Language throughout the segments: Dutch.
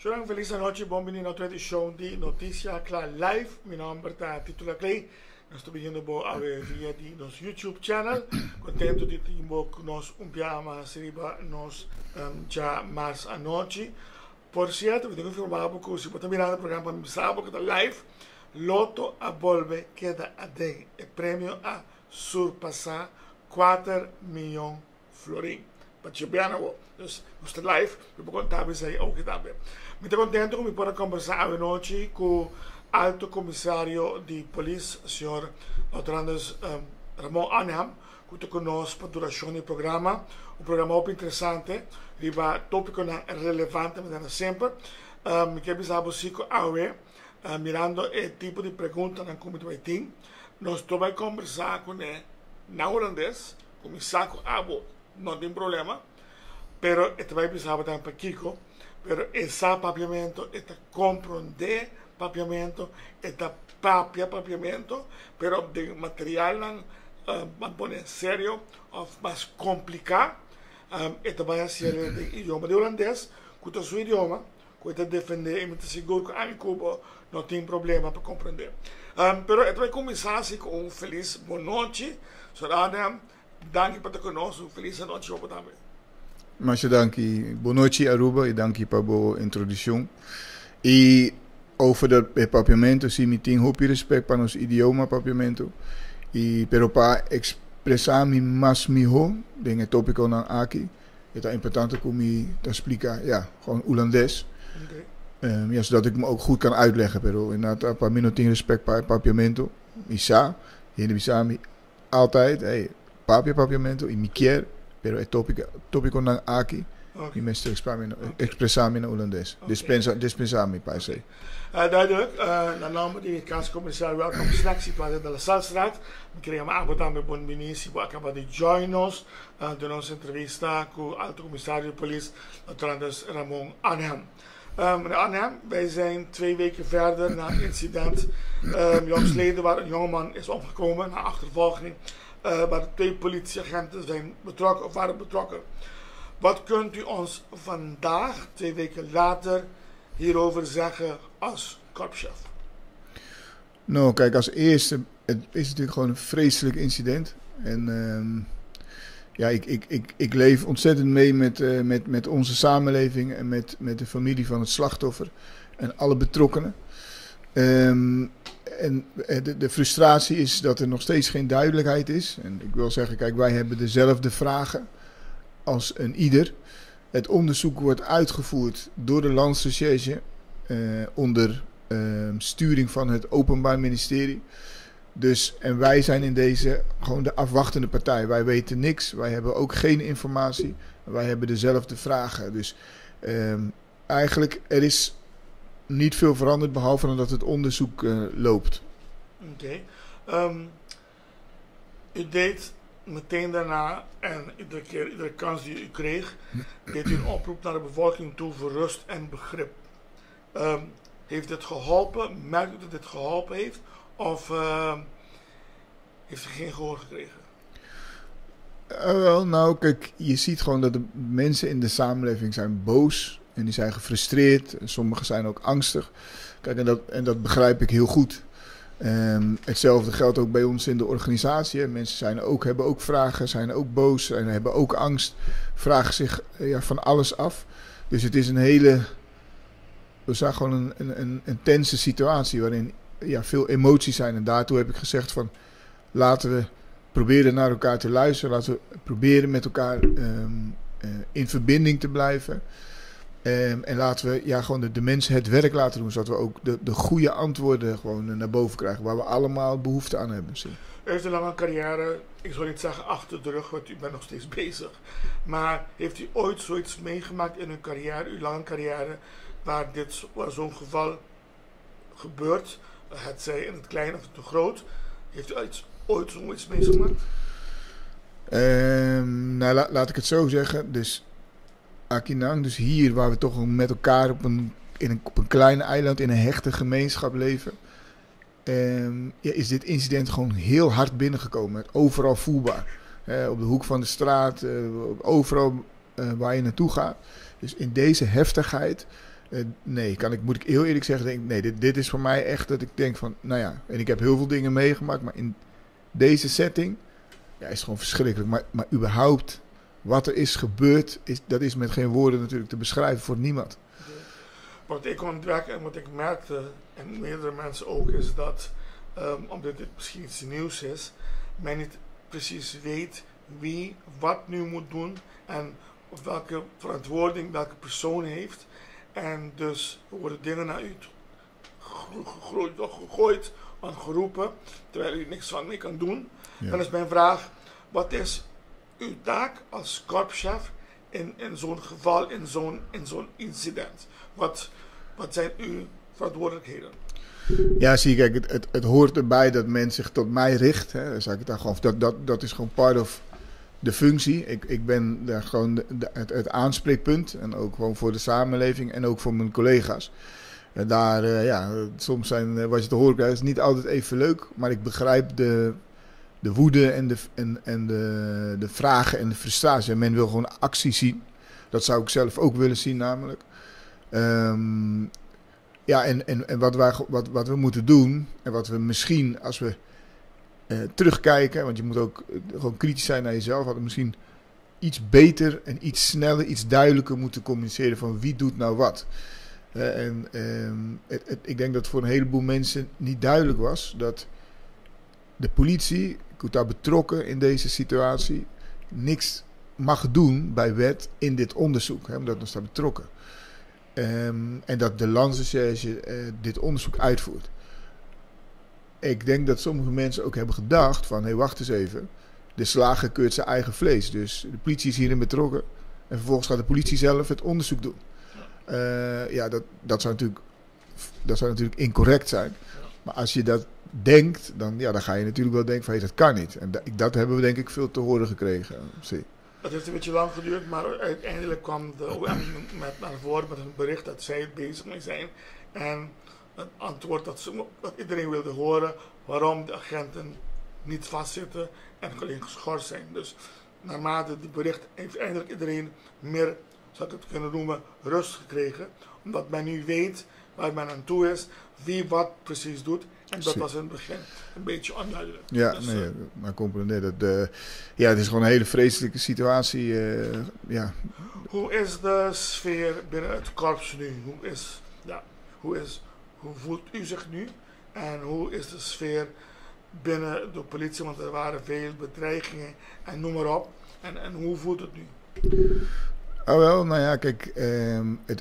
Ciao, feliz noche, bienvenido a nuestro show de Noticias Claro Live. Mi nombre es Titular Clay. Estou vindo a ver via de nosso YouTube channel. Contento de ter nós programa seriba nós já mais à noite. Por certo, eu tenho que informar que se você mirar o programa para sábado que está live, Loto a Bolve queda a den o prêmio a surpassar 4 milhões florim. Para te ver, dus está live, eu vou contar para você o que está bem. Muito contento que me possa conversar à noite com Alto Comissário de Polícia, senhor Dr. Ramon Anham, que está conosco para a duração do programa. Um programa muito interessante, riba tópico relevante, mas sempre. Me quero saber se mirando o tipo de pergunta que como vai ter. Nós vamos conversar com ele na holandês, com o saco abo, não tem problema. Pero este vai precisar também para Kiko, pero esse papiamento, este compreender papiamento, este papiamento, pero de material vamos poner sério ou mais complicado, este vai ser de idioma de holandês, que é o seu idioma, que é defender e me seguro que em Cuba não tem problema para compreender. Pero este vai começar assim com feliz boa noite, Sorana, dank por estar conosco, feliz noite para também. Mas dankie, boa noite Aruba e dankie para a introdução. E over o papiamento, sim, me tem muito respeito para nosso idioma papiamento. E pero para expressar me mais melhor, dengan tópico na aqui, é importante que me explicar, ja, gewoon Holandees. Okay. Ja, zodat ik me ook goed kan uitleggen. Pero inderdaad, para mim não tem respeito para papiamento. Isa, e ele me altijd, hey, papiamento e me quer. Pero het tópico na aqui, okay. Me expressar-me na holandês. Okay. Dispensar-me, pai sei. Duidelijk, na nome de Kanscommissario, welkom straks situatie de la Salstraat. We kregen een aanbod aan de Bon Ministro, we acabam de join ons, de onze entrevista met Alto Commissario de Police, Dr. Ramon Anham. Meneer Anham, wij zijn 2 weken verder na het incident, jongsleden waar een jongeman is omgekomen na achtervolging. Waar 2 politieagenten zijn betrokken of waren betrokken. Wat kunt u ons vandaag, 2 weken later, hierover zeggen als korpschef? Nou, kijk, als eerste, het is natuurlijk gewoon een vreselijk incident. En ja, ik leef ontzettend mee met onze samenleving en met de familie van het slachtoffer en alle betrokkenen. En de frustratie is dat er nog steeds geen duidelijkheid is. En ik wil zeggen, kijk, wij hebben dezelfde vragen als een ieder. Het onderzoek wordt uitgevoerd door de Landsrecherche onder sturing van het Openbaar Ministerie. Dus, en wij zijn in deze gewoon de afwachtende partij. Wij weten niks, wij hebben ook geen informatie. Wij hebben dezelfde vragen. Dus eigenlijk, er is niet veel veranderd, behalve dat het onderzoek loopt. Oké. U deed meteen daarna, en iedere kans die u kreeg, deed u een oproep naar de bevolking toe voor rust en begrip. Heeft dit geholpen? Merkt u dat dit geholpen heeft? Of heeft u geen gehoor gekregen? Wel, nou kijk, je ziet gewoon dat de mensen in de samenleving zijn boos. En die zijn gefrustreerd. En sommigen zijn ook angstig. Kijk, en dat begrijp ik heel goed. Hetzelfde geldt ook bij ons in de organisatie. Mensen hebben ook vragen, zijn ook boos en hebben ook angst. Vragen zich van alles af. Dus het is we zagen gewoon een tense situatie waarin veel emoties zijn. En daartoe heb ik gezegd van, laten we proberen naar elkaar te luisteren. Laten we proberen met elkaar in verbinding te blijven. En laten we gewoon de mensen het werk laten doen, zodat we ook de goede antwoorden gewoon naar boven krijgen, waar we allemaal behoefte aan hebben. Zie. U heeft een lange carrière, ik zou niet zeggen achter de rug, want u bent nog steeds bezig. Maar heeft u ooit zoiets meegemaakt in uw carrière, uw lange carrière, waar zo'n geval gebeurt, het zij in het klein of te groot? Heeft u ooit zoiets meegemaakt? Nou, laat ik het zo zeggen. Dus Akinang, dus hier waar we toch met elkaar op een klein eiland in een hechte gemeenschap leven, is dit incident gewoon heel hard binnengekomen. Overal voelbaar. Op de hoek van de straat, overal waar je naartoe gaat. Dus in deze heftigheid Nee, moet ik heel eerlijk zeggen, dit is voor mij echt dat ik denk van, nou ja, en ik heb heel veel dingen meegemaakt, maar in deze setting, ja, is het gewoon verschrikkelijk. Maar überhaupt, wat er is gebeurd, dat is met geen woorden natuurlijk te beschrijven voor niemand. Wat ik ontdek en wat ik merkte, en meerdere mensen ook, is dat, omdat dit misschien iets nieuws is, men niet precies weet wie wat nu moet doen en welke verantwoording welke persoon heeft. En dus worden dingen naar u gegooid en geroepen, terwijl u niks van mee kan doen. Ja. Dan is mijn vraag, wat is uw taak als korpschef in zo'n geval, in zo'n incident? Wat zijn uw verantwoordelijkheden? Ja, zie je, kijk, het hoort erbij dat men zich tot mij richt. Hè. Dan zeg ik het dan gewoon, dat is gewoon part of de functie. Ik ben daar gewoon het aanspreekpunt. En ook gewoon voor de samenleving en ook voor mijn collega's. En daar, soms wat je te horen krijgt, is niet altijd even leuk. Maar ik begrijp de woede en de vragen en de frustratie. En men wil gewoon actie zien. Dat zou ik zelf ook willen zien namelijk. Ja, en wat we moeten doen, en wat we misschien, als we terugkijken, want je moet ook gewoon kritisch zijn naar jezelf, hadden we misschien iets beter en iets sneller, iets duidelijker moeten communiceren van wie doet nou wat. Ik denk dat voor een heleboel mensen niet duidelijk was dat de politie, ik word daar betrokken in deze situatie, niks mag doen bij wet in dit onderzoek, omdat we staan betrokken. En dat de Landsrecherche dit onderzoek uitvoert. Ik denk dat sommige mensen ook hebben gedacht van, hé, wacht eens even. De slager keurt zijn eigen vlees. Dus de politie is hierin betrokken. En vervolgens gaat de politie zelf het onderzoek doen. Dat zou natuurlijk incorrect zijn. Maar als je dat denkt, dan ga je natuurlijk wel denken van, hé, dat kan niet. En dat hebben we denk ik veel te horen gekregen. Zie. Het heeft een beetje lang geduurd, maar uiteindelijk kwam de OM naar voren met een bericht dat zij bezig mee zijn. En een antwoord dat iedereen wilde horen waarom de agenten niet vastzitten en alleen geschorst zijn. Dus naarmate die bericht heeft eindelijk iedereen meer, zou ik het kunnen noemen, rust gekregen. Omdat men nu weet waar men aan toe is, wie wat precies doet. En dat was in het begin een beetje onduidelijk. Ja, dus, maar compreneer dat. Het is gewoon een hele vreselijke situatie. Hoe is de sfeer binnen het korps nu? Hoe voelt u zich nu? En hoe is de sfeer binnen de politie? Want er waren veel bedreigingen en noem maar op. En hoe voelt het nu? Oh wel, nou ja, kijk,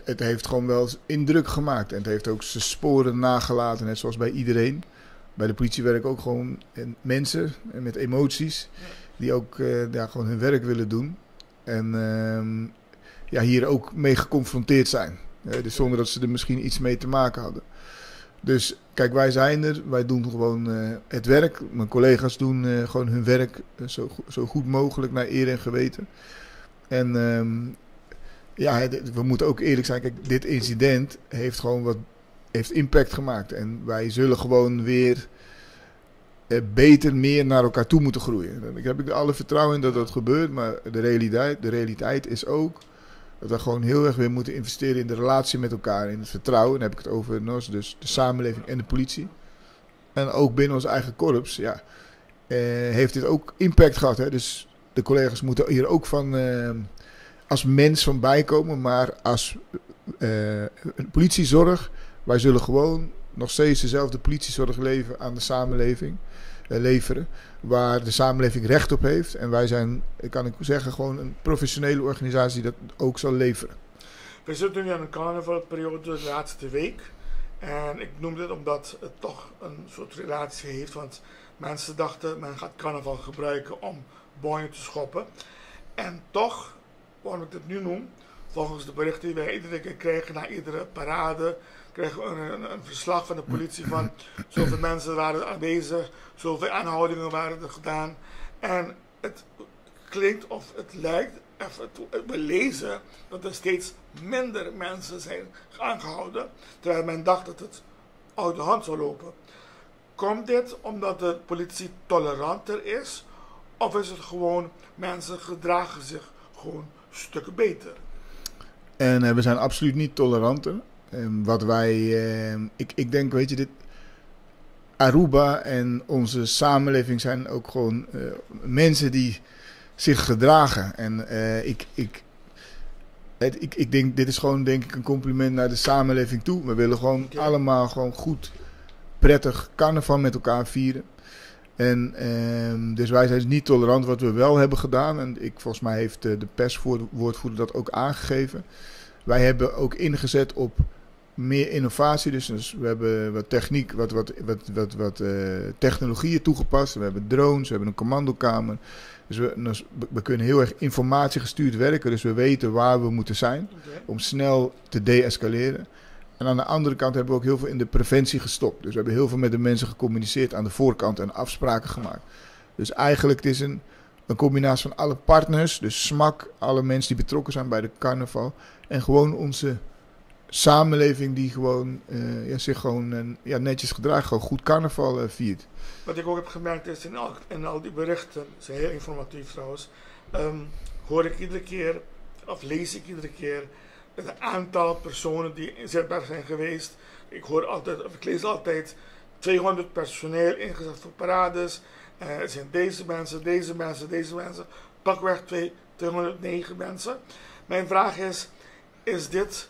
het heeft gewoon wel indruk gemaakt. En het heeft ook zijn sporen nagelaten, net zoals bij iedereen. Bij de politie werken ook gewoon mensen met emoties. Die ook gewoon hun werk willen doen. En hier ook mee geconfronteerd zijn. Dus zonder dat ze er misschien iets mee te maken hadden. Dus kijk, wij zijn er. Wij doen gewoon het werk. Mijn collega's doen gewoon hun werk zo goed mogelijk naar eer en geweten. En we moeten ook eerlijk zijn. Kijk, dit incident heeft impact gemaakt. En wij zullen gewoon weer beter meer naar elkaar toe moeten groeien. Ik heb er alle vertrouwen in dat dat gebeurt. Maar de realiteit is ook dat we gewoon heel erg weer moeten investeren in de relatie met elkaar. In het vertrouwen. Dan heb ik het over dus de samenleving en de politie. En ook binnen ons eigen korps. Heeft dit ook impact gehad. Hè? Dus de collega's moeten hier ook van als mens van bijkomen. Maar als politiezorg. Wij zullen gewoon nog steeds dezelfde politiezorg leveren aan de samenleving. Leveren. Waar de samenleving recht op heeft. En wij zijn, kan ik zeggen, gewoon een professionele organisatie die dat ook zal leveren. We zitten nu aan een carnavalperiode, de laatste week. En ik noem dit omdat het toch een soort relatie heeft. Want mensen dachten, men gaat carnaval gebruiken om bonje te schoppen. En toch, waarom ik dit nu noem, volgens de berichten die wij iedere keer krijgen na iedere parade, krijgen we een verslag van de politie van zoveel mensen waren aanwezig, zoveel aanhoudingen waren er gedaan. En het klinkt of het lijkt, we lezen dat er steeds minder mensen zijn aangehouden, terwijl men dacht dat het uit de hand zou lopen. Komt dit omdat de politie toleranter is, of is het gewoon mensen gedragen zich gewoon stukken beter? En we zijn absoluut niet toleranter. Wat wij, ik denk, weet je, dit Aruba en onze samenleving zijn ook gewoon mensen die zich gedragen. En ik denk, dit is gewoon denk ik een compliment naar de samenleving toe. We willen gewoon allemaal gewoon goed, prettig carnaval met elkaar vieren. En dus wij zijn niet tolerant wat we wel hebben gedaan. En volgens mij heeft de perswoordvoerder dat ook aangegeven. Wij hebben ook ingezet op meer innovatie. Dus we hebben wat techniek, wat technologieën toegepast. We hebben drones, we hebben een commandokamer. Dus we kunnen heel erg informatiegestuurd werken. Dus we weten waar we moeten zijn om snel te deescaleren. En aan de andere kant hebben we ook heel veel in de preventie gestopt. Dus we hebben heel veel met de mensen gecommuniceerd aan de voorkant en afspraken gemaakt. Dus eigenlijk het is een combinatie van alle partners. Dus SMAK, alle mensen die betrokken zijn bij de carnaval. En gewoon onze samenleving die gewoon, zich gewoon netjes gedraagt. Gewoon goed carnaval viert. Wat ik ook heb gemerkt is in al die berichten, ze zijn heel informatief trouwens, hoor ik iedere keer, of lees ik iedere keer, het aantal personen die inzetbaar zijn geweest. Ik lees altijd 200 personeel ingezet voor parades. Het zijn deze mensen. Pakweg 209 mensen. Mijn vraag is dit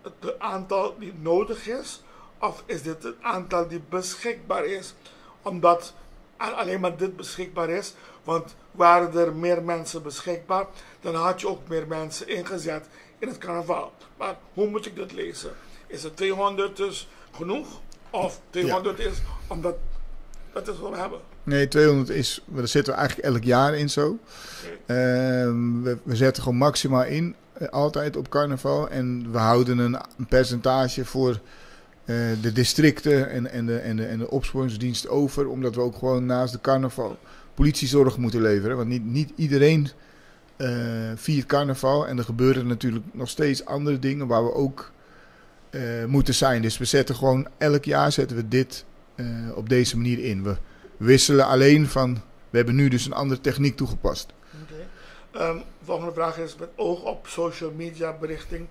het aantal die nodig is? Of is dit het aantal die beschikbaar is? Omdat alleen maar dit beschikbaar is. Want waren er meer mensen beschikbaar, dan had je ook meer mensen ingezet in het carnaval. Maar hoe moet ik dat lezen? Is het 200 dus genoeg? Of 200 is omdat dat is wat we hebben? Nee, 200 is, daar zitten we eigenlijk elk jaar in zo. We zetten gewoon maximaal in, altijd op carnaval. En we houden een percentage voor de districten en de opsporingsdienst over. Omdat we ook gewoon naast de carnaval politiezorg moeten leveren. Want niet iedereen viert carnaval. En er gebeuren natuurlijk nog steeds andere dingen waar we ook moeten zijn. Dus we zetten gewoon elk jaar dit op deze manier in. We wisselen alleen van, we hebben nu dus een andere techniek toegepast. Volgende vraag is met oog op social media berichting.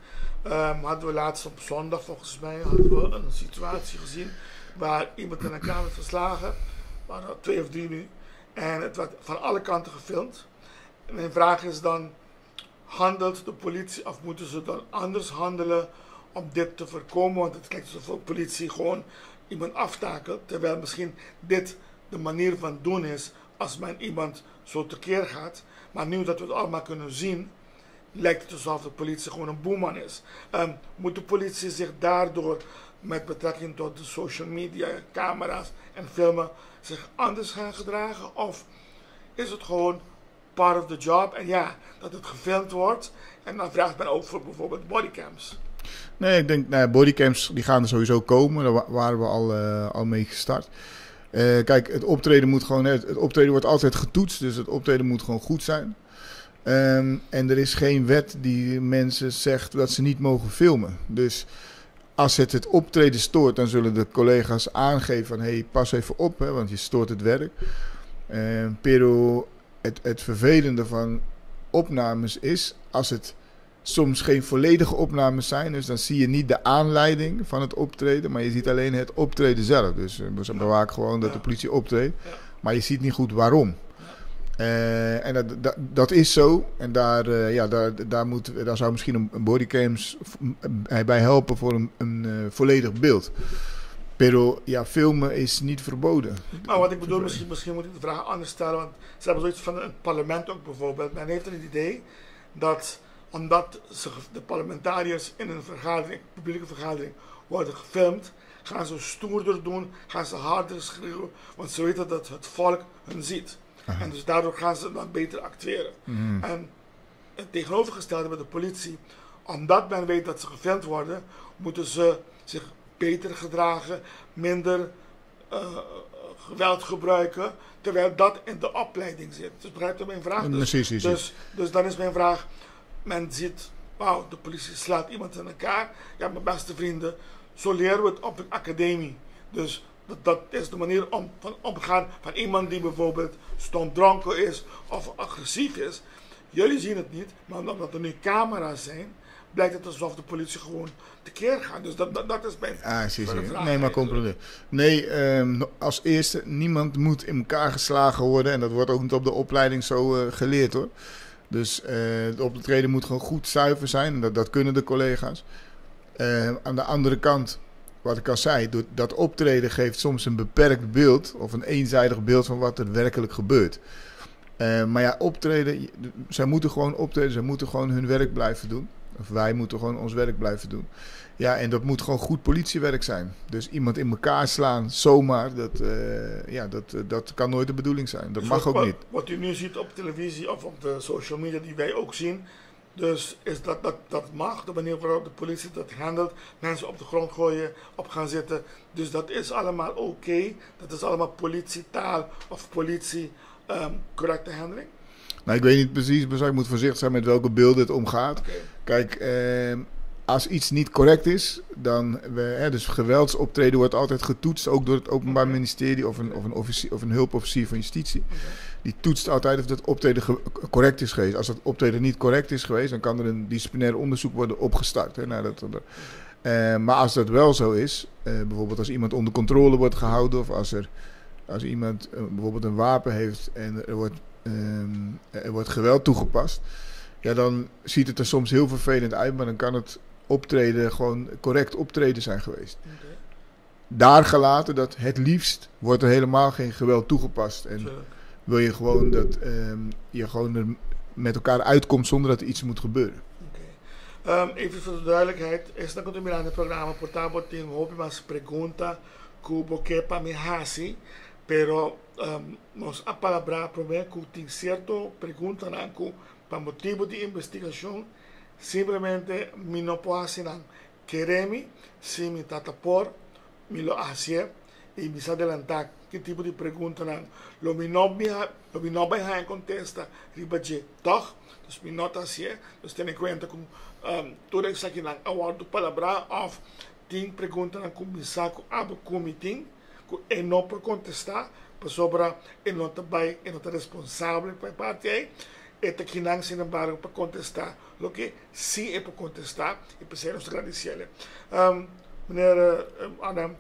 Hadden we laatst op zondag volgens mij een situatie gezien waar iemand in elkaar werd verslagen. waren 2 of 3 nu. En het werd van alle kanten gefilmd. En mijn vraag is dan, handelt de politie of moeten ze dan anders handelen om dit te voorkomen? Want het lijkt alsof de politie gewoon iemand aftakelt, terwijl misschien dit de manier van doen is als men iemand zo tekeer gaat. Maar nu dat we het allemaal kunnen zien, lijkt het alsof de politie gewoon een boeman is. Moet de politie zich daardoor met betrekking tot de social media, camera's en filmen zich anders gaan gedragen? Of is het gewoon part of the job en ja, dat het gefilmd wordt en dan vraagt men ook voor bijvoorbeeld bodycams? Nee, ik denk, bodycams die gaan er sowieso komen. Daar waren we al mee gestart. Kijk, het optreden moet gewoon, het optreden wordt altijd getoetst, dus het optreden moet gewoon goed zijn. En er is geen wet die mensen zegt dat ze niet mogen filmen. Dus als het optreden stoort, dan zullen de collega's aangeven van hey, pas even op, hè, want je stoort het werk. Pero het vervelende van opnames is, als het soms geen volledige opnames zijn, dus dan zie je niet de aanleiding van het optreden, maar je ziet alleen het optreden zelf. Dus we bewaken gewoon dat de politie optreedt, maar je ziet niet goed waarom. En dat is zo. En daar zou misschien een bodycams bij helpen voor een volledig beeld. Pero ja, filmen is niet verboden. Maar wat ik bedoel, misschien moet ik de vraag anders stellen. Want ze hebben zoiets van het parlement ook bijvoorbeeld. Men heeft het idee dat omdat de parlementariërs in een publieke vergadering worden gefilmd, gaan ze stoerder doen, gaan ze harder schreeuwen. Want ze weten dat het volk hun ziet. Aha. En dus daardoor gaan ze dan beter acteren. En het tegenovergestelde met de politie, omdat men weet dat ze gefilmd worden, moeten ze zich beter gedragen, minder geweld gebruiken, terwijl dat in de opleiding zit. Dus begrijpt u mijn vraag? Dus dan is mijn vraag, men ziet, wauw, de politie slaat iemand in elkaar. Ja, mijn beste vrienden, zo leren we het op een academie. Dus dat is de manier om omgaan van iemand die bijvoorbeeld stomdronken is of agressief is. Jullie zien het niet, maar omdat er nu camera's zijn, blijkt het alsof de politie gewoon tekeer gaat. Dus dat is mijn vraag. Nee, maar comprende. Nee, als eerste, niemand moet in elkaar geslagen worden. En dat wordt ook niet op de opleiding zo geleerd hoor. Dus de optreden moet gewoon goed zuiver zijn. En dat kunnen de collega's. Aan de andere kant, wat ik al zei, dat optreden geeft soms een beperkt beeld. Of een eenzijdig beeld van wat er werkelijk gebeurt. Maar ja, optreden, zij moeten gewoon optreden. Zij moeten gewoon hun werk blijven doen. Of wij moeten gewoon ons werk blijven doen. Ja, en dat moet gewoon goed politiewerk zijn. Dus iemand in elkaar slaan, zomaar, dat kan nooit de bedoeling zijn. Dat mag ook niet. Wat u nu ziet op televisie of op de social media die wij ook zien, dus is dat mag. De manier waarop de politie dat handelt, mensen op de grond gooien, op gaan zitten. Dus dat is allemaal oké. Dat is allemaal politietaal of politie correcte handeling. Nou, ik weet niet precies, maar ik moet voorzichtig zijn met welke beelden het omgaat. Okay. Kijk, als iets niet correct is, dan dus geweldsoptreden wordt altijd getoetst, ook door het Openbaar Ministerie of een hulpofficier van justitie. Okay. Die toetst altijd of dat optreden correct is geweest. Als dat optreden niet correct is geweest, dan kan er een disciplinair onderzoek worden opgestart. Maar als dat wel zo is, bijvoorbeeld als iemand onder controle wordt gehouden of als iemand bijvoorbeeld een wapen heeft en er wordt geweld toegepast, ja, dan ziet het er soms heel vervelend uit, maar dan kan het optreden gewoon correct optreden zijn geweest. Okay. Daar gelaten dat het liefst wordt er helemaal geen geweld toegepast. En wil je gewoon dat je gewoon er met elkaar uitkomt zonder dat er iets moet gebeuren. Okay. Even voor de duidelijkheid, esta continuidade do programa portava tem algumas perguntas que o Boquepa me hasi, pero nos apalabrar primeiro que tem certo pergunta que para motivo de investigação simplesmente me não pode assinar. Queremos se me tatapor me lo hace e me se adelantar que tipo de pergunta não lo me não vai contesta ribaje toch dus me não assim dus ten em conta com tudo isso aqui não aguardo palavra of tem pergunta não com saco abo comitim e não por contestar para sobra e não também e não tá responsável para parte aí e tá aqui não sin embargo para contestar lo que sim é para contestar e para ser nos agradecer meneer Adam.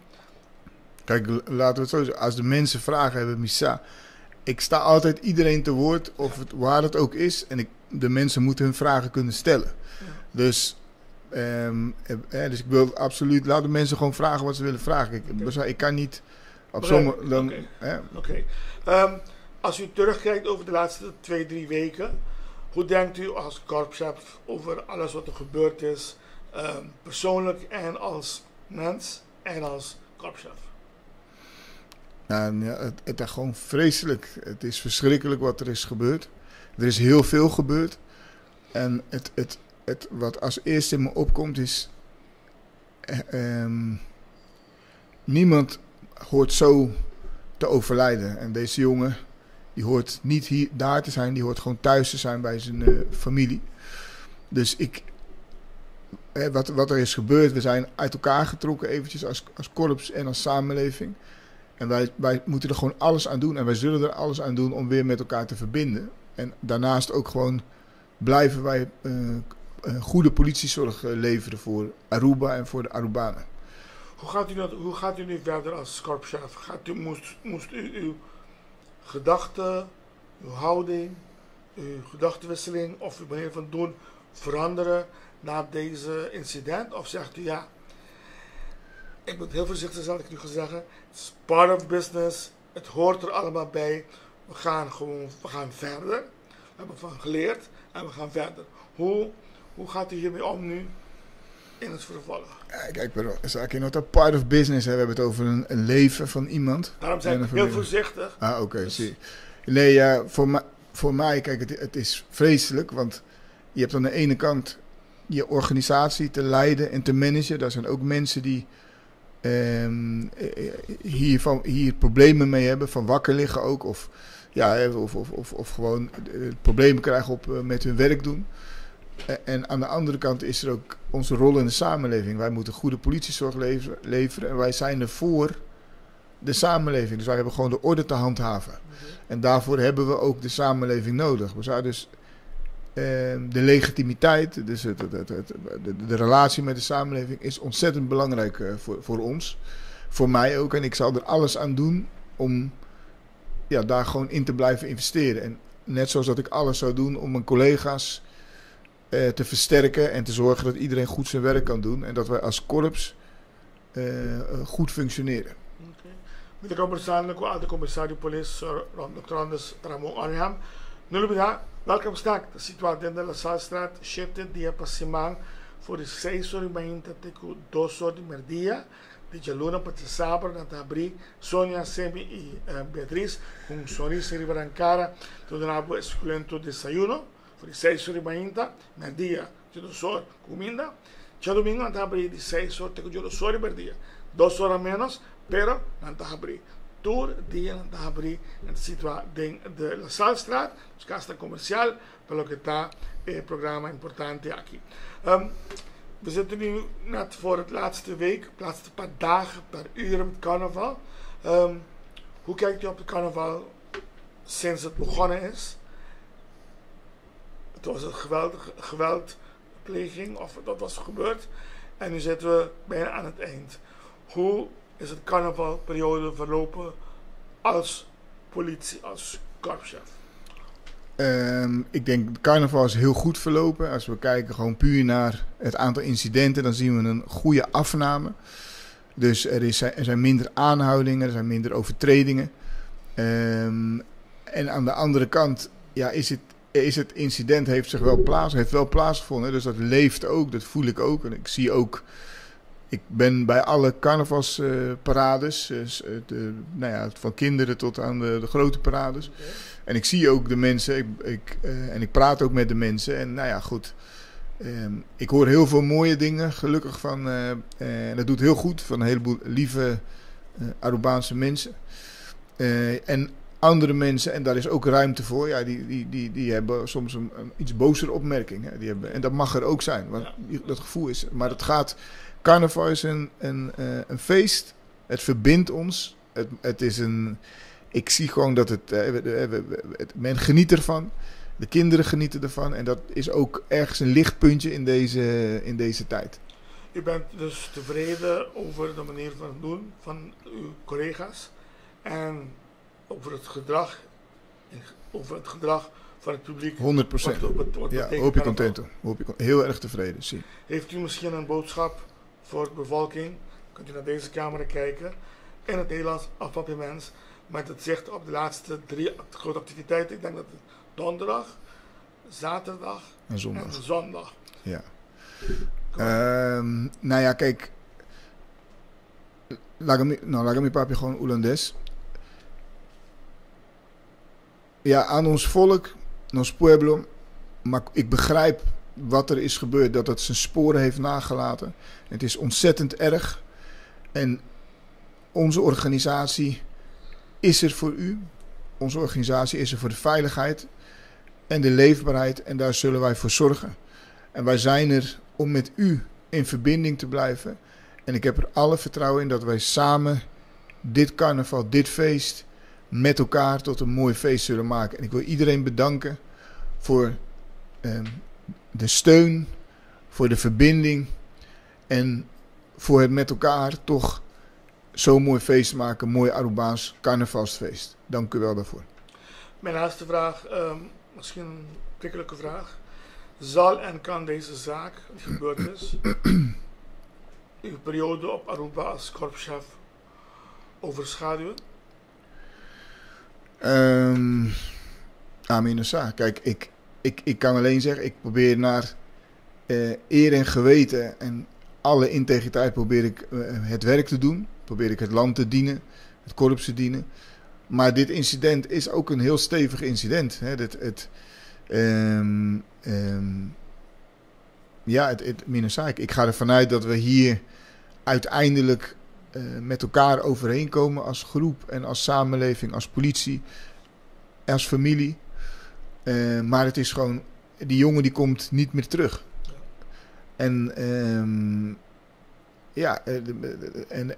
Kijk, laten we het zo zeggen. Als de mensen vragen hebben, Misa, ik sta altijd iedereen te woord, of het, waar het ook is. En de mensen moeten hun vragen kunnen stellen. Ja. Dus ik wil absoluut, laat de mensen gewoon vragen wat ze willen vragen. Ik kan niet op sommige... Oké. Als u terugkijkt over de laatste 2-3 weken, hoe denkt u als korpschef over alles wat er gebeurd is, persoonlijk en als mens en als korpschef? Ja, het is gewoon vreselijk. Het is verschrikkelijk wat er is gebeurd. Er is heel veel gebeurd. En het wat als eerste in me opkomt is... niemand hoort zo te overlijden. En deze jongen, die hoort niet daar te zijn. Die hoort gewoon thuis te zijn bij zijn familie. Dus wat er is gebeurd, we zijn uit elkaar getrokken eventjes als korps en als samenleving. En wij moeten er gewoon alles aan doen. En wij zullen er alles aan doen om weer met elkaar te verbinden. En daarnaast ook gewoon blijven wij goede politiezorg leveren voor Aruba en voor de Arubanen. Hoe gaat u nu verder als korpschef? Moest u uw gedachten, uw houding, uw gedachtenwisseling of uw manier van doen veranderen na deze incident? Of zegt u ja, ik moet heel voorzichtig zijn, ik nu ga zeggen. It's part of business. Het hoort er allemaal bij. We gaan verder. We hebben van geleerd en we gaan verder. Hoe gaat u hiermee om nu in het vervolg? Ja, kijk, het is eigenlijk not a part of business. Hè. We hebben het over een leven van iemand. Daarom zijn we heel voorzichtig. Oké, zie. Nee, ja, voor mij, kijk, het is vreselijk. Want je hebt aan de ene kant je organisatie te leiden en te managen. Daar zijn ook mensen die hier problemen mee hebben, van wakker liggen ook, of gewoon problemen krijgen met hun werk doen. En aan de andere kant is er ook onze rol in de samenleving. Wij moeten goede politiezorg leveren en wij zijn er voor de samenleving. Dus wij hebben gewoon de orde te handhaven. En daarvoor hebben we ook de samenleving nodig. We zouden dus de legitimiteit, dus de relatie met de samenleving is ontzettend belangrijk voor ons. Voor mij ook. En ik zal er alles aan doen om daar gewoon in te blijven investeren. En net zoals dat ik alles zou doen om mijn collega's te versterken en te zorgen dat iedereen goed zijn werk kan doen. En dat wij als korps goed functioneren. Met de conversando com o commissario de police, Dr. Rondes Ramon Arnhem. Nulubida, welkom sta de situatie in de La Salstraat, chete dia passimang voor de 6 horas mainta teku 2 horas de merdia. De jaluna para sábado na abrir Sonia, Semi e Beatriz com sorriso riba cara todo nabo escolhendo desayuno por 6 horas mainta merdia de 2 horas comida. Já domingo na abrir de 6 horas teku 2 horas merdia 2 horas menos pero na abrir todo dia na abrir na situação de La Salstraat, casa comercial pelo que está programa importante aqui. We zitten nu net voor het laatste week, het laatste paar dagen, paar uren met carnaval. Hoe kijkt u op het carnaval sinds het begonnen is? Het was een geweldige geweldpleging, of dat was gebeurd. En nu zitten we bijna aan het eind. Hoe is het carnavalperiode verlopen als politie, als korpschef? Ik denk dat carnaval is heel goed verlopen. Als we kijken gewoon puur naar het aantal incidenten, dan zien we een goede afname. Dus er zijn minder aanhoudingen, er zijn minder overtredingen. En aan de andere kant is het incident heeft wel plaatsgevonden. Dus dat leeft ook, dat voel ik ook. En ik zie ook, ik ben bij alle carnavalsparades, van kinderen tot aan de grote parades. Okay. En ik zie ook de mensen, en ik praat ook met de mensen. En goed, ik hoor heel veel mooie dingen, gelukkig van, en dat doet heel goed, van een heleboel lieve Arubaanse mensen. En andere mensen, en daar is ook ruimte voor, die hebben soms een iets bozere opmerking. Hè. En dat mag er ook zijn, want dat gevoel is. Maar het gaat, carnaval is een feest, het verbindt ons, het is een... Ik zie gewoon dat men geniet ervan. De kinderen genieten ervan. En dat is ook ergens een lichtpuntje in deze tijd. U bent dus tevreden over de manier van doen van uw collega's. En over het gedrag van het publiek. 100%. Hoop je content. Heel erg tevreden. Zie. Heeft u misschien een boodschap voor de bevolking? Kunt u naar deze camera kijken. In het Nederlands of op je mens. Met het zicht op de laatste 3 grote activiteiten. Ik denk dat het donderdag, zaterdag en zondag. Ja. Kijk. Laat me papi gewoon Holandes. Ja, aan ons volk, ons pueblo. Maar ik begrijp wat er is gebeurd. Dat het zijn sporen heeft nagelaten. Het is ontzettend erg. En onze organisatie is er voor u. Onze organisatie is er voor de veiligheid en de leefbaarheid. En daar zullen wij voor zorgen. En wij zijn er om met u in verbinding te blijven. En ik heb er alle vertrouwen in dat wij samen dit carnaval, dit feest, met elkaar tot een mooi feest zullen maken. En ik wil iedereen bedanken voor de steun, voor de verbinding en voor het met elkaar toch zo'n mooi feest maken, een mooi Arubaans carnavalsfeest. Dank u wel daarvoor. Mijn laatste vraag, misschien een prikkelijke vraag. Zal en kan deze zaak, die gebeurd is, uw periode op Aruba als korpschef overschaduwen? Aminosa. Kijk, ik kan alleen zeggen, ik probeer naar eer en geweten en alle integriteit probeer ik het werk te doen. Probeer ik het land te dienen, het korps te dienen. Maar dit incident is ook een heel stevig incident. Hè. Ik ga ervan uit dat we hier uiteindelijk met elkaar overheen komen als groep en als samenleving, als politie, als familie. Maar het is gewoon, die jongen die komt niet meer terug. En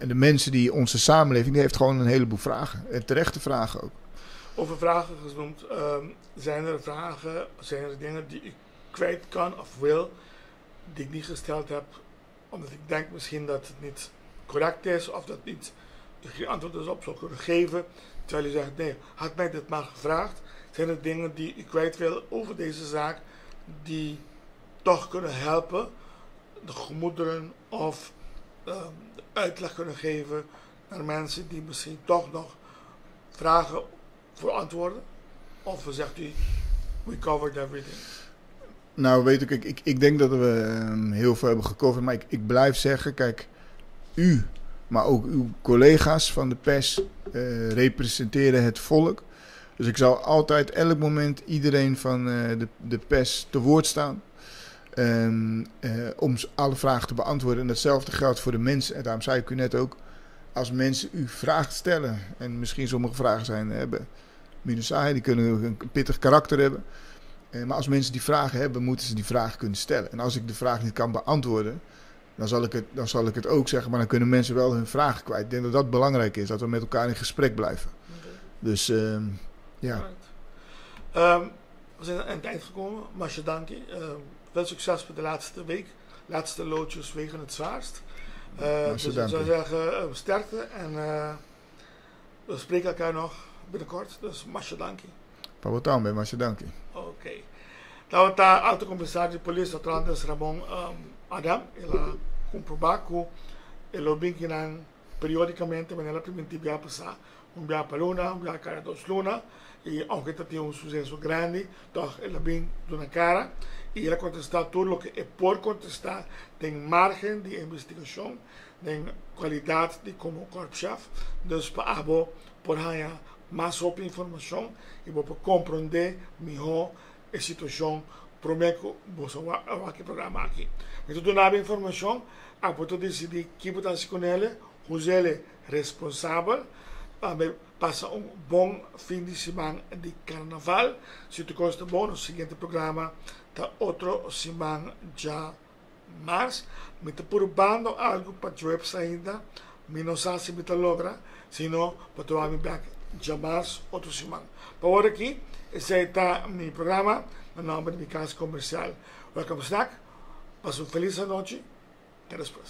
de mensen die onze samenleving, die heeft gewoon een heleboel vragen. En terechte vragen ook. over vragen genoemd. Zijn er vragen, zijn er dingen die ik kwijt kan of wil, die ik niet gesteld heb, omdat ik denk misschien dat het niet correct is of dat niet geen antwoord is op zou kunnen geven. Terwijl u zegt, nee, had mij dit maar gevraagd. Zijn er dingen die u kwijt wil over deze zaak, die toch kunnen helpen, de gemoederen of uitleg kunnen geven naar mensen die misschien toch nog vragen voor antwoorden? Of zegt u, we covered everything? Nou, weet ik denk dat we heel veel hebben gecoverd. Maar ik blijf zeggen, kijk, u, maar ook uw collega's van de pers representeren het volk. Dus ik zal altijd, elk moment, iedereen van de pers te woord staan. Om alle vragen te beantwoorden. En datzelfde geldt voor de mensen. En daarom zei ik u net ook, als mensen u vragen stellen, en misschien sommige vragen hebben minus saai, die kunnen een pittig karakter hebben. Maar als mensen die vragen hebben, moeten ze die vragen kunnen stellen. En als ik de vraag niet kan beantwoorden, dan zal ik het ook zeggen. Maar dan kunnen mensen wel hun vragen kwijt. Ik denk dat dat belangrijk is, dat we met elkaar in gesprek blijven. Okay. Dus ja. We zijn aan het eind gekomen. Masje, dank je. Veel succes voor de laatste week. Laatste loodjes wegen het zwaarst. Dus ik zou zeggen, sterkte. En we spreken elkaar nog binnenkort. Dus Masje, dank je. Pabotambe, Masje, dank je. Oké. Nou, het alto commissario de police, Atlantis Ramon Adam, ela comprobaco, elo binkinan periodicamente, manela primitiva passar, bia paluna, bia cara dos luna, e aunque tem um sucesso grande, toch ela bem dona cara, e ela contestar tudo o que é por contestar, tem margem de investigação, tem qualidade de como corpo-chefe, dus para abo, por hanha, mais op informação, e vou compreender melhor a situação. Prometo que programa aqui. Mas tudo na informação, a poder decidir que pode ser com ele, hoje ele é responsável, passa bom fim de semana de carnaval. Se tu gosta bom, no seguinte programa, tá outro semana já mais. Me tá probando algo para o website ainda, me não sabe se me tá logra, senão para tu me back já mais outro semana. Para agora aqui, esse está meu programa. Mijn naam is Mikaas Commercial. Welkom snack. Pas een feliz noche. Até después.